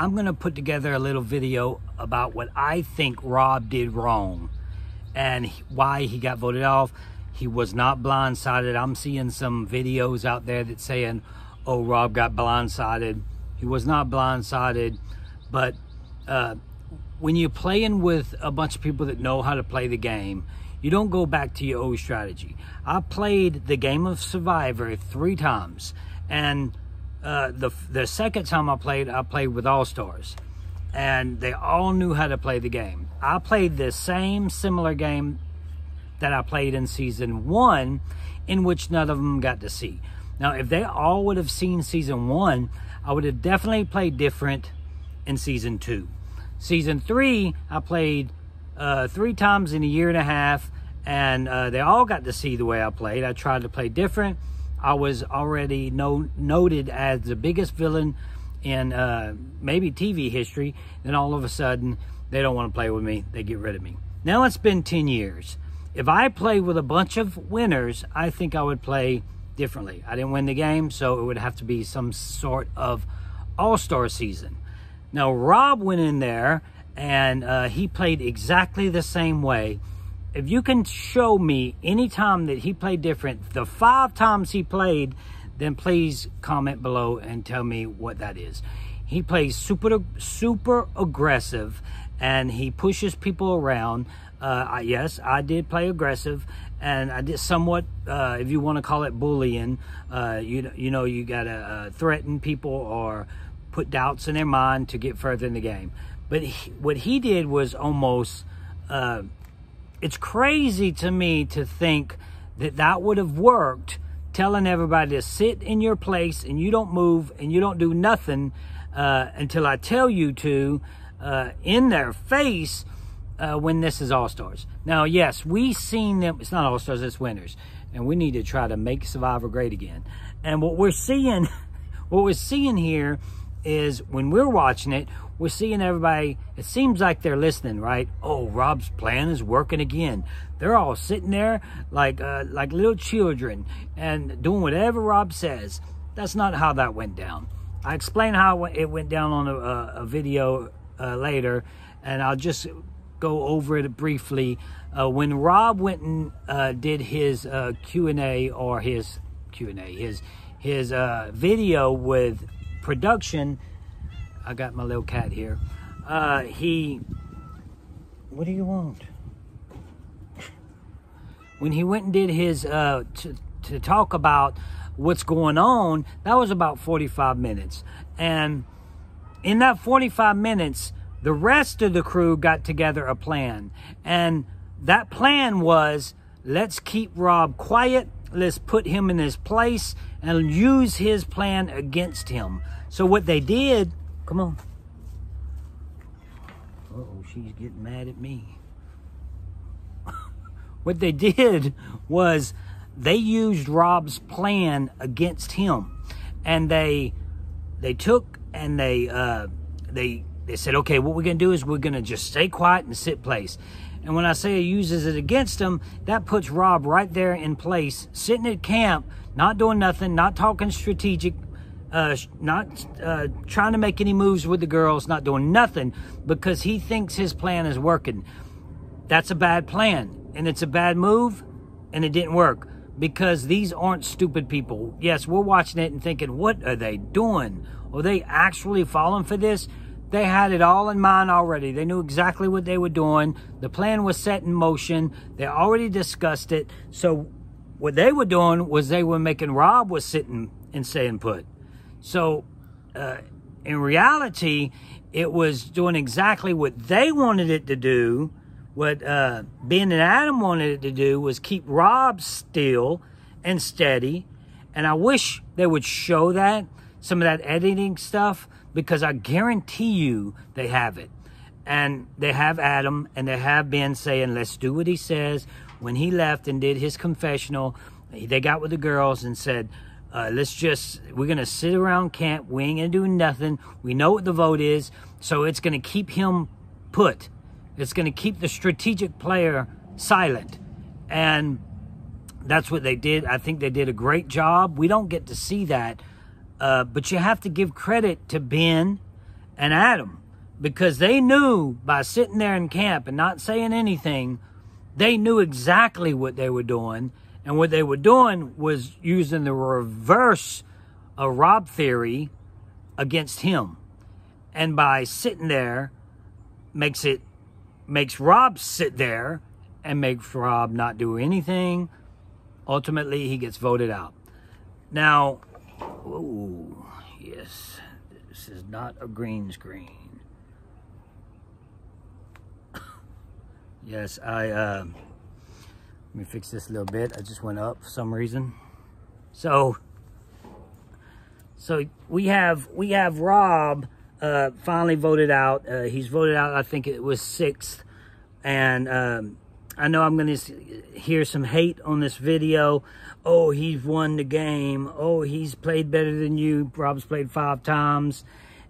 I'm going to put together a little video about what I think Rob did wrong and why he got voted off. He was not blindsided. I'm seeing some videos out there that saying, oh, Rob got blindsided. He was not blindsided. But when you're playing with a bunch of people that know how to play the game, you don't go back to your old strategy. I played the game of Survivor 3 times. And the second time I played with All-Stars. And they all knew how to play the game. I played the same similar game that I played in season 1, in which none of them got to see. Now, if they all would have seen season 1, I would have definitely played different in season 2. Season 3, I played 3 times in a year and a half, and they all got to see the way I played. I tried to play different. I was already noted as the biggest villain in maybe TV history. Then all of a sudden, they don't want to play with me. They get rid of me. Now it's been 10 years. If I played with a bunch of winners, I think I would play differently. I didn't win the game, so it would have to be some sort of all-star season. Now, Rob went in there, and he played exactly the same way. If you can show me any time that he played different, the 5 times he played, then please comment below and tell me what that is. He plays super aggressive, and he pushes people around. Yes, I did play aggressive, and I did somewhat, if you want to call it bullying. You know, you got to threaten people or put doubts in their mind to get further in the game. But what he did was almost, it's crazy to me to think that that would have worked, telling everybody to sit in your place and you don't move and you don't do nothing until I tell you to, in their face, when this is All-Stars. Now, yes, we seen them. It's not All-Stars, it's winners. And we need to try to make Survivor great again. And what we're seeing here is when we're watching it, we're seeing everybody, it seems like they're listening, right? Oh, Rob's plan is working again. They're all sitting there like little children and doing whatever Rob says. That's not how that went down. I explain how it went down on a video later, and I'll just go over it briefly. When Rob went and did his Q&A, or his video with production, I got my little cat here. What do you want? When he went and did his to talk about what's going on, that was about 45 minutes. And in that 45 minutes, the rest of the crew got together a plan. And that plan was, let's keep Rob quiet. Let's put him in his place and use his plan against him. So what they did, come on. Uh-oh, she's getting mad at me. What they did was they used Rob's plan against him. And they took and they said, okay, what we're going to do is we're going to just stay quiet and sit place. And when I say he uses it against him, that puts Rob right there in place, sitting at camp, not doing nothing, not talking strategic, not trying to make any moves with the girls, not doing nothing, because he thinks his plan is working. That's a bad plan, and it's a bad move, and it didn't work, because these aren't stupid people. Yes, we're watching it and thinking, what are they doing? Are they actually falling for this? They had it all in mind already. They knew exactly what they were doing. The plan was set in motion. They already discussed it. So what they were doing was they were making Rob was sitting and staying put. So in reality, it was doing exactly what they wanted it to do. What Ben and Adam wanted it to do was keep Rob still and steady. And I wish they would show that, some of that editing stuff, because I guarantee you they have it. And they have Adam and they have Ben saying, let's do what he says. When he left and did his confessional, they got with the girls and said, we're going to sit around camp. We ain't going to do nothing. We know what the vote is. So it's going to keep him put. It's going to keep the strategic player silent. And that's what they did. I think they did a great job. We don't get to see that. But you have to give credit to Ben and Adam, because they knew by sitting there in camp and not saying anything, they knew exactly what they were doing. And what they were doing was using the reverse of Rob theory against him. And by sitting there, makes Rob sit there and makes Rob not do anything. Ultimately, he gets voted out. Now, oh, yes, this is not a green screen. Yes, let me fix this a little bit. I just went up for some reason. So we have Rob finally voted out. He's voted out, I think it was 6th. And I know I'm going to hear some hate on this video. Oh, he's won the game. Oh, he's played better than you. Rob's played 5 times.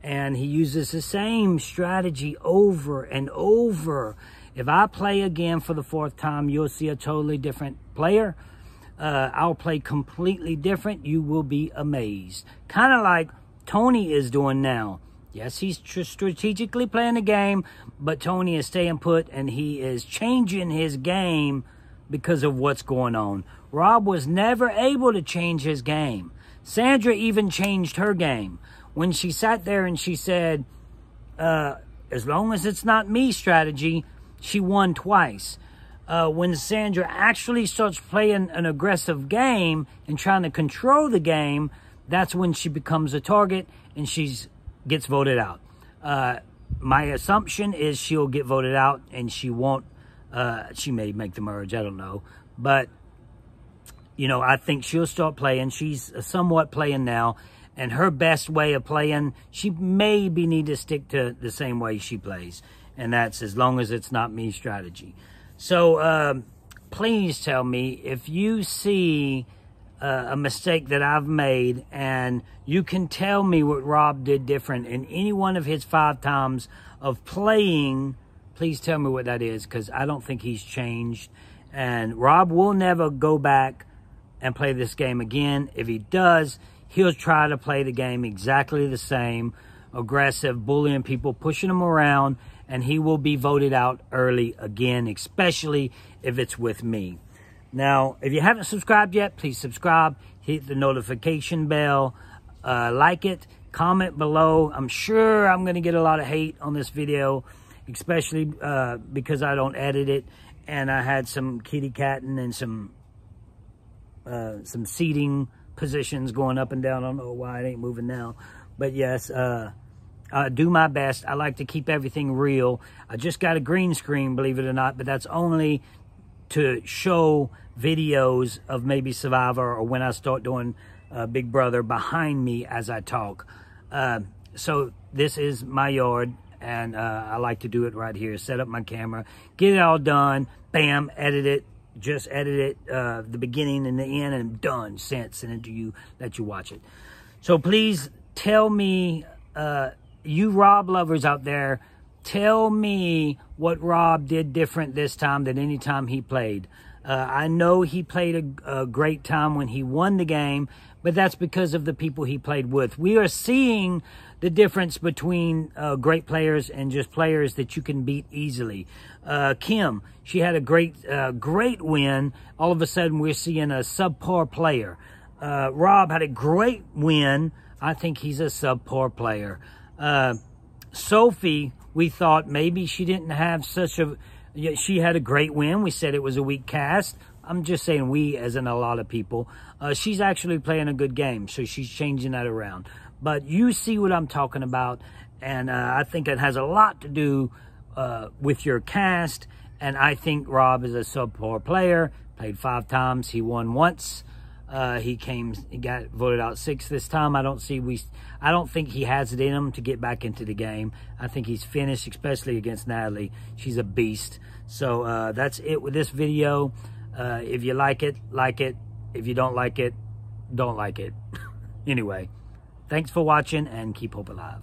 And he uses the same strategy over and over. If I play again for the 4th time, you'll see a totally different player. I'll play completely different. You will be amazed. Kind of like Tony is doing now. Yes, he's strategically playing the game, but Tony is staying put, and he is changing his game because of what's going on. Rob was never able to change his game. Sandra even changed her game. When she sat there and she said, as long as it's not me strategy, she won twice. When Sandra actually starts playing an aggressive game and trying to control the game, that's when she becomes a target and gets voted out. My assumption is she'll get voted out and she won't. She may make the merge, I don't know. But, you know, I think she'll start playing. She's somewhat playing now. And her best way of playing, she maybe need to stick to the same way she plays. And that's as long as it's not me strategy. So please tell me if you see a mistake that I've made, and you can tell me what Rob did different in any one of his 5 times of playing. Please tell me what that is, because I don't think he's changed. And Rob will never go back and play this game again. If he does, he'll try to play the game exactly the same, aggressive, bullying people, pushing them around, and he will be voted out early again, especially if it's with me. Now, if you haven't subscribed yet, please subscribe, hit the notification bell, like it, comment below. I'm sure I'm going to get a lot of hate on this video, especially because I don't edit it, and I had some kitty catting and some seating positions going up and down. I don't know why it ain't moving now, but yes, do my best. I like to keep everything real. I just got a green screen, believe it or not, but that's only to show videos of maybe Survivor or when I start doing Big Brother behind me as I talk. So this is my yard, and I like to do it right here. Set up my camera, get it all done, bam, edit it. Just edit it, the beginning and the end, and done. Send it to you, let you watch it. So please tell me, you Rob lovers out there, tell me what Rob did different this time than any time he played. I know he played a great time when he won the game, but that's because of the people he played with. We are seeing the difference between great players and just players that you can beat easily. Kim, she had a great win. All of a sudden, we're seeing a subpar player. Rob had a great win. I think he's a subpar player. Sophie, we thought maybe she didn't have such a... She had a great win. We said it was a weak cast. I'm just saying we, as in a lot of people. She's actually playing a good game, so she's changing that around. But you see what I'm talking about, and I think it has a lot to do with your cast, and I think Rob is a subpar player. Played 5 times. He won once. He got voted out 6th this time. I don't think he has it in him to get back into the game. I think he's finished, especially against Natalie. She's a beast. So that's it with this video. If you like it, like it. If you don't like it, don't like it. Anyway, thanks for watching, and keep hope alive.